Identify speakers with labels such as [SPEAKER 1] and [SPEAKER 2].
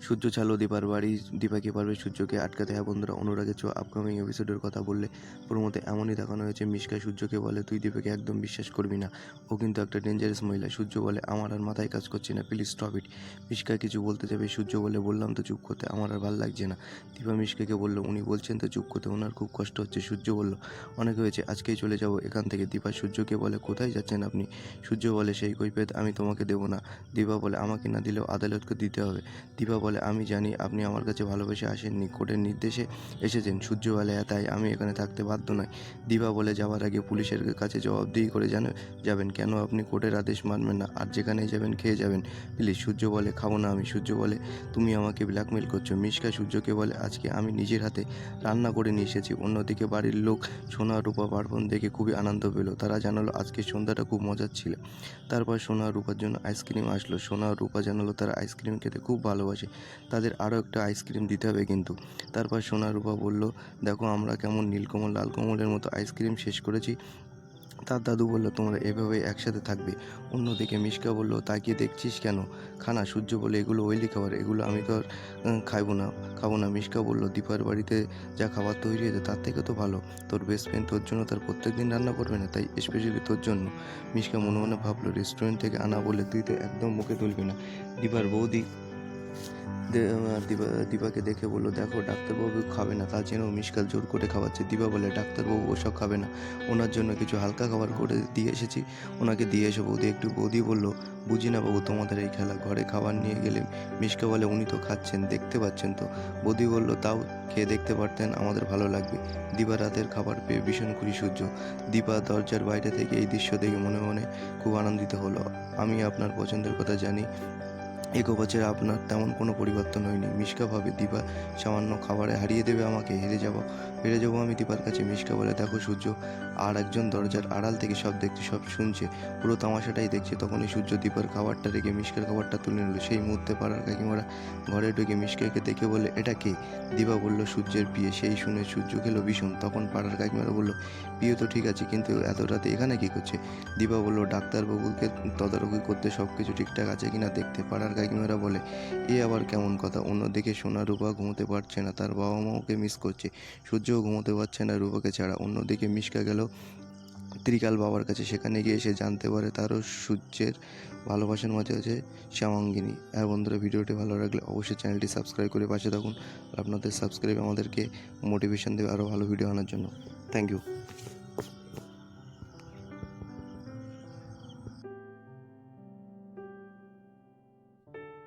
[SPEAKER 1] সূর্য ছাড়লো দীপার বাড়ি। দীপা কি পারবে সূর্যকে আটকাতে? হ্যাঁ বন্ধুরা, অনুরাগের ছো আপকামিং এপিসোডের কথা বললে প্রমোতে এমনই দেখানো হয়েছে। মিশকা সূর্যকে বলে, তুই দীপাকে একদম বিশ্বাস করবি না, ও কিন্তু একটা ডেঞ্জারাস মহিলা। সূর্য বলে, আমার আর মাথায় কাজ করছে না, প্লিজ স্টপ ইট। মিশকা কিছু বলতে যাবে, সূর্য বলে, বললাম তো চুপ করতে, আমার আর ভালো লাগছে না। দীপা মিশকাকে বলল, উনি বলছেন তো চুপ করতে, ওনার খুব কষ্ট হচ্ছে। সূর্য বলল, অনেক হয়েছে, আজকেই চলে যাব এখান থেকে। দীপা সূর্যকে বলে, কোথায় যাচ্ছেন আপনি? সূর্য বলে, সেই কৈফিয়ত আমি তোমাকে দেবো না। দীপা বলে, আমাকে না দিলেও আদালতকে দিতে হবে। দীপা বলে, আমি জানি আপনি আমার কাছে ভালোবেসে আসেননি, কোর্টের নির্দেশে এসেছেন। সূর্য বলে, তাই আমি এখানে থাকতে বাধ্য নই। দীপা বলে, যাওয়ার আগে পুলিশের কাছে জবাবদিহি করে যাবেন। কেন আপনি কোর্টের আদেশ মানবেন না? আর যেখানেই যাবেন খেয়ে যাবেন প্লিজ। সূর্য বলে, খাবো না আমি। সূর্য বলে, তুমি আমাকে ব্ল্যাকমেল করছো। মিশকা সূর্যকে বলে, আজকে আমি নিজের হাতে রান্না করে নিয়ে এসেছি। অন্যদিকে বাড়ির লোক সোনা রূপা পারফর্ম দেখে খুবই আনন্দ পেল। তারা জানালো আজকে সন্ধ্যাটা খুব মজার ছিল। তারপর সোনা রূপার জন্য আইসক্রিম আসলো। সোনা রূপা জানালো তারা আইসক্রিম খেতে খুব ভালোবাসে, তাদের আরও একটা আইসক্রিম দিতে হবে কিন্তু। তারপর সোনা রূপা বলল, দেখো আমরা কেমন নীলকমল লালকমলের মতো আইসক্রিম শেষ করেছি। তার দাদু বলল, তোমরা এভাবেই একসাথে থাকবে। অন্যদিকে মিশকা বলল, তাকিয়ে দেখছিস কেন, খানা। সূর্য বলে, এগুলো ওয়েলি খাবার, এগুলো আমি তো আর খাবো না। মিশকা বলল, দীপার বাড়িতে যা খাবার তৈরি হয়েছে তার থেকে তো ভালো। তোর বেস্ট ফ্রেন্ড তোর জন্য তার প্রত্যেক দিন রান্না করবে না, তাই স্পেশালি তোর জন্য। মিশকা মনে মনে ভাবলো, রেস্টুরেন্ট থেকে আনা বলে তুই তো একদম মুখে তুলবি না। দীপার বৌদি দীপাকে দেখে বলল, দেখো ডাক্তারবাবু খাবে না, তা জেনেও মিশকা জোর করে খাওয়াচ্ছে। দীপা বলে, ডাক্তারবাবু ওসব খাবে না, ওনার জন্য কিছু হালকা খাবার করে দিয়ে এসেছি, ওনাকে দিয়ে এসো। বৌদি বলল, বুঝি না বাবু তোমাদের এই খেলা, ঘরে খাবার নিয়ে গেলে। মিশকা বলে, উনি তো খাচ্ছেন, দেখতে পাচ্ছেন তো। বৌদি বলল, তাও খেয়ে দেখতে পারতেন, আমাদের ভালো লাগবে। দীপা রাতের খাবার পেয়ে ভীষণ খুশি। সূর্য দীপা দরজার বাইরে থেকে এই দৃশ্য দেখে মনে মনে খুব আনন্দিত হলো। আমি আপনার পছন্দের কথা জানি, এক বছরে আপনার তেমন কোনো পরিবর্তন হয়নি। মিশকা ভাবে, দীপা সামান্য খাবারে হারিয়ে দেবে আমাকে, হেরে যাবো আমি দীপার কাছে। মিশকা বলে, দেখো সূর্য আর একজন দরজার আড়াল থেকে সব দেখছে, সব শুনছে, পুরো তামাশাটাই দেখছে। তখনই সূর্য দীপার খাবারটা রেখে মিশকার খাবারটা তুলে নিল। সেই মুহূর্তে পাড়ার কাকিমারা ঘরে ঢুকে মিশকাকে দেখে বললে, এটা কে? দীপা বলল, সূর্যের বিয়ে। সেই শুনে সূর্য খেলো ভীষণ। তখন পাড়ার কাকিমারা বলল, বিয়ে তো ঠিক আছে, কিন্তু এত রাতে এখানে কী করছে? দীপা বলল, ডাক্তারবাবুকে তদারকি করতে, সব কিছু ঠিকঠাক আছে কিনা দেখতে। পাড়ার কাকিমারা বলে, এ আবার কেমন কথা? অন্যদিকে সোনা রূপা ঘুমোতে পারছে না, তার বাবা মা ওকে মিস করছে। সূর্যও ঘুমোতে পারছে না রূপাকে ছাড়া। অন্যদিকে মিশকা গেল ত্রিকাল বাবার কাছে। সেখানে গিয়ে সে জানতে পারে তারও সূর্যের ভালোবাসার মাঝে আছে শ্যামাঙ্গিনী। হ্যাঁ বন্ধুরা, ভিডিওটি ভালো লাগলে অবশ্যই চ্যানেলটি সাবস্ক্রাইব করে পাশে থাকুন। আর আপনাদের সাবস্ক্রাইব আমাদেরকে মোটিভেশন দেবে আরও ভালো ভিডিও আনার জন্য। Thank you.